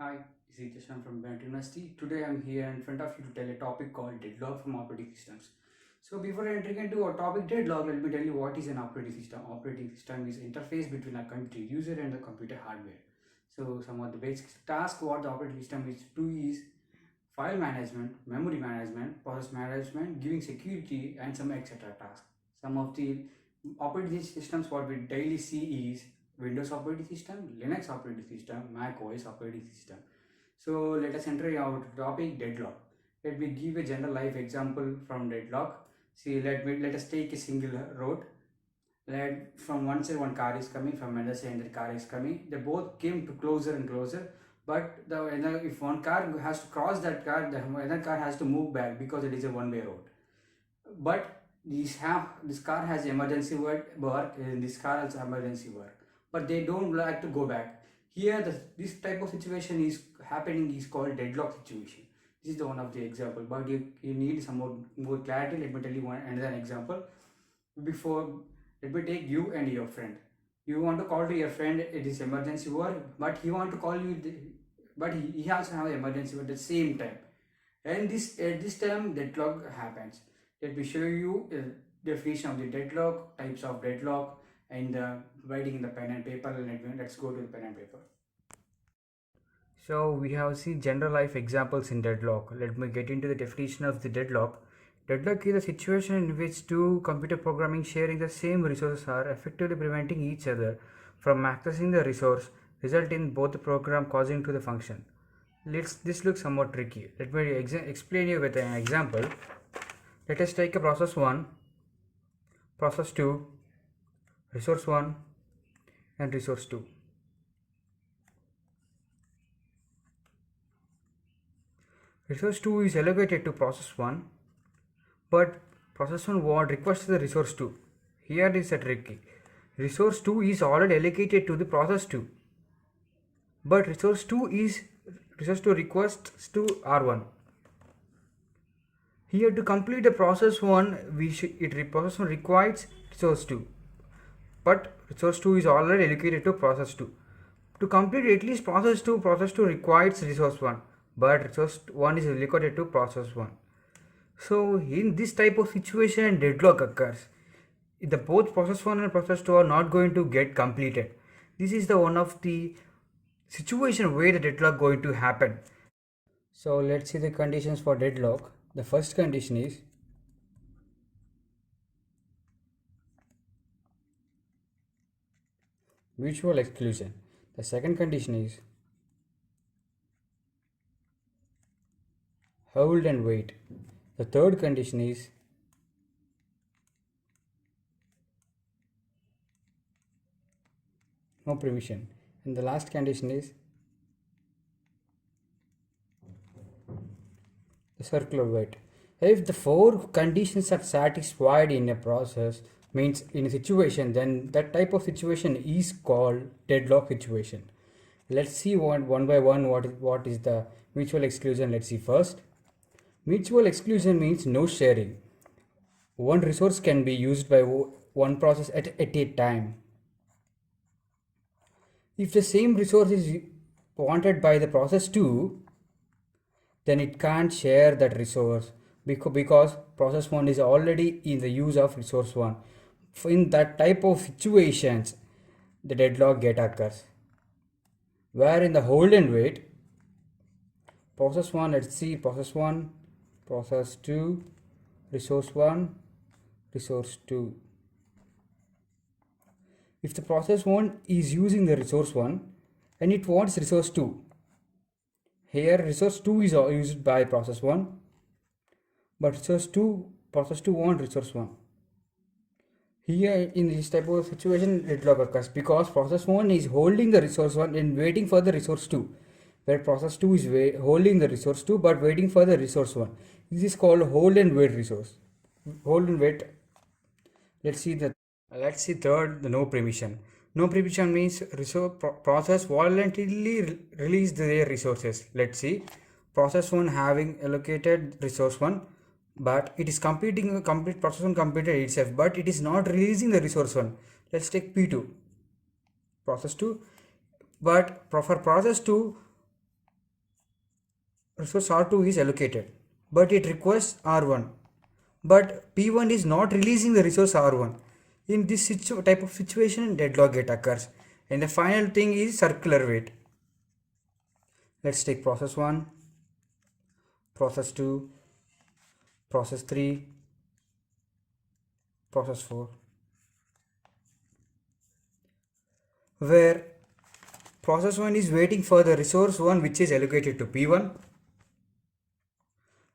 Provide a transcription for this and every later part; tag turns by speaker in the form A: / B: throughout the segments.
A: Hi, this is Jashan from Bennett University. Today I'm here in front of you to tell a topic called deadlock from operating systems. So before entering into our topic deadlock, let me tell you what is an operating system. Operating system is interface between a computer user and the computer hardware. So some of the basic tasks what the operating system is to is file management, memory management, process management, giving security and some etc. tasks. Some of the operating systems what we daily see is Windows operating system, Linux operating system, Mac OS operating system. So let us enter our topic deadlock. Let me give a general life example from deadlock. See, let us take a single road. Let from one side one car is coming, from another side another car is coming. They both came to closer and closer. But if one car has to cross that car, the other car has to move back because it is a one-way road. But this car has emergency work and this car has emergency work, but they don't like to go back. Here this type of situation is happening is called deadlock situation. This is the one of the example, but you need some more clarity. Let me tell you another example. Before, let me take you and your friend. You want to call to your friend, it is emergency work, but he want to call you but he also have emergency work at the same time, and this at this time deadlock happens. Let me show you a definition of the deadlock, types of deadlock, and writing in the pen and paper. Let's go to the pen and paper. So we have seen general life examples in deadlock. Let me get into the definition of the deadlock. Deadlock is a situation in which two computer programming sharing the same resources are effectively preventing each other from accessing the resource, result in both the program causing to the function. This looks somewhat tricky. Let me explain you with an example. Let us take a process 1, process 2, resource 1 and resource 2. Resource 2 is allocated to process 1, but process 1 requests the resource 2. Here is a tricky. Resource 2 is already allocated to the process 2, but resource 2 requests to R1. Here to complete the process 1, process 1 requires resource 2, but resource 2 is already allocated to process 2. To complete at least process 2 requires resource 1, but resource 1 is allocated to process 1. So in this type of situation, deadlock occurs. The both process 1 and process 2 are not going to get completed. This is the one of the situation where the deadlock going to happen. So let's see the conditions for deadlock. The first condition is mutual exclusion. The second condition is hold and wait. The third condition is no permission. And the last condition is the circular wait. If the four conditions are satisfied in a process, means in a situation, then that type of situation is called deadlock situation. Let's see one by one what is the mutual exclusion. Let's see first. Mutual exclusion means no sharing. One resource can be used by one process at a time. If the same resource is wanted by the process 2, then it can't share that resource because process 1 is already in the use of resource 1. In that type of situations, the deadlock occurs. Where in the hold and wait, process 1, let's see process 1, process 2, resource 1, resource 2. If the process 1 is using the resource 1 and it wants resource 2, here resource 2 is used by process 1, but process 2 wants resource 1. Here in this type of situation, deadlock occurs because process 1 is holding the resource 1 and waiting for the resource 2, where process 2 is holding the resource 2 but waiting for the resource 1. This is called hold and wait resource. Hold and wait. Let's see third, the no permission. No permission means process voluntarily release their resources. Let's see, process 1 having allocated resource 1, but it is process 1 completed itself, but it is not releasing the resource 1. Let's take P2, process 2, but for process 2, resource R2 is allocated, but it requests R1. But P1 is not releasing the resource R1. In this type of situation, deadlock gate occurs. And the final thing is circular wait. Let's take process 1, process 2, process 3, process 4. Where process 1 is waiting for the resource 1 which is allocated to P1,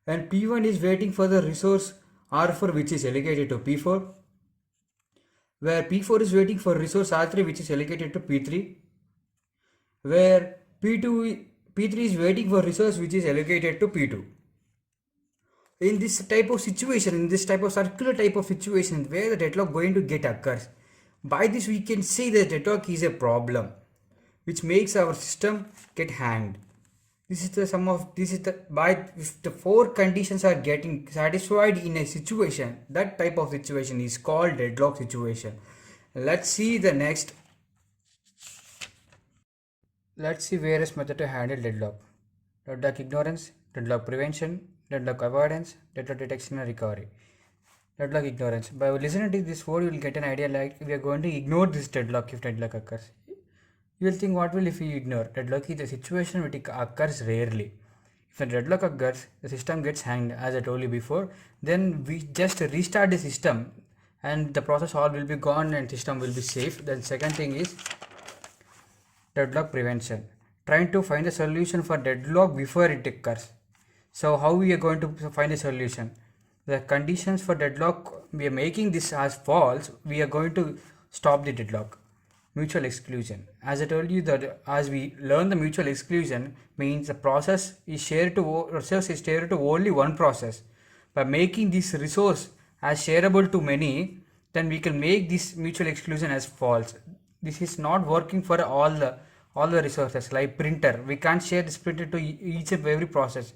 A: and P1 is waiting for the resource R4 which is allocated to P4, where P4 is waiting for resource R3 which is allocated to P3, where P3 is waiting for resource which is allocated to P2. In this type of situation, in this type of circular type of situation where the deadlock going to get occurs, by this we can say that deadlock is a problem which makes our system get hanged. This is the sum of if the four conditions are getting satisfied in a situation, that type of situation is called deadlock situation. Let's see various method to handle deadlock. Deadlock ignorance, deadlock prevention, deadlock avoidance, deadlock detection and recovery. Deadlock ignorance. By listening to this word, you will get an idea like we are going to ignore this deadlock if deadlock occurs. You will think, what will if we ignore? Deadlock is a situation which occurs rarely. If a deadlock occurs, the system gets hanged, as I told you before. Then we just restart the system and the process all will be gone and system will be safe. Then second thing is deadlock prevention. Trying to find a solution for deadlock before it occurs. So how we are going to find a solution? The conditions for deadlock, we are making this as false. We are going to stop the deadlock. Mutual exclusion. As I told you that as we learn the mutual exclusion means the process is shared to only one process. By making this resource as shareable to many, then we can make this mutual exclusion as false. This is not working for all the resources like printer. We can't share this printer to each and every process.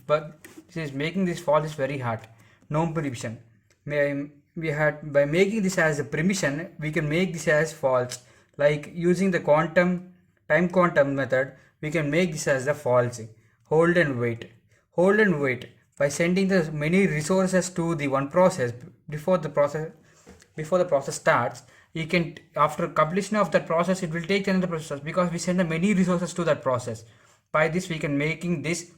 A: But this is making this false is very hard. No permission. By making this as a permission, we can make this as false. Like using the time quantum method, we can make this as a false. Hold and wait. Hold and wait. By sending the many resources to the one process before the process starts, you can, after completion of that process, it will take another process because we send the many resources to that process. By this, we can making this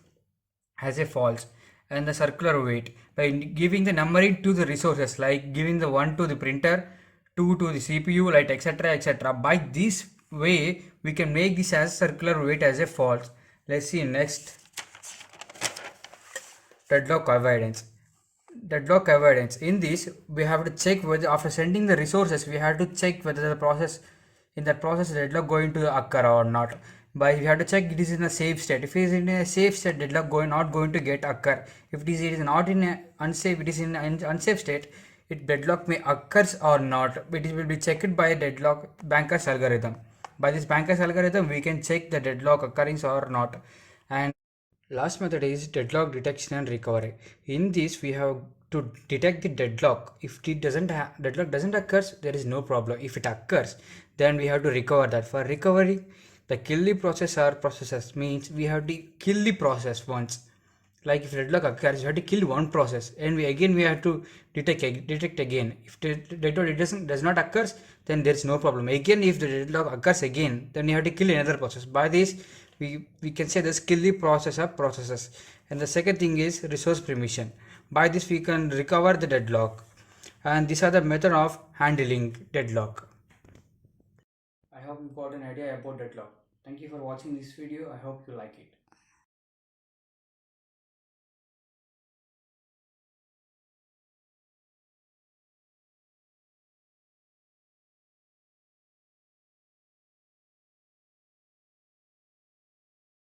A: as a false. And the circular wait, by giving the numbering to the resources, like giving the 1 to the printer, 2 to the CPU, like etc. By this way, we can make this as circular wait as a false. Let's see next. Deadlock avoidance. Deadlock avoidance. In this, we have to check whether after sending the resources, we have to check whether the process deadlock going to occur or not. By we have to check it is in a safe state. If it is in a safe state, deadlock not going to get occur. If it is not in a unsafe, it is in an unsafe state, deadlock may occurs or not. It will be checked by deadlock Banker's algorithm. By this Banker's algorithm, we can check the deadlock occurring or not. And last method is deadlock detection and recovery. In this, we have to detect the deadlock. If deadlock doesn't occur, there is no problem. If it occurs, then we have to recover that. For recovery, the kill the process or processes means we have to kill the process once. Like if deadlock occurs, you have to kill one process, and we have to detect again. If the deadlock does not occurs, then there is no problem. Again, if the deadlock occurs again, then you have to kill another process. By this, we can say this kill the process or processes. And the second thing is resource permission. By this, we can recover the deadlock. And these are the method of handling deadlock. I hope you got an idea about deadlock. Thank you for watching this video. I hope you like it.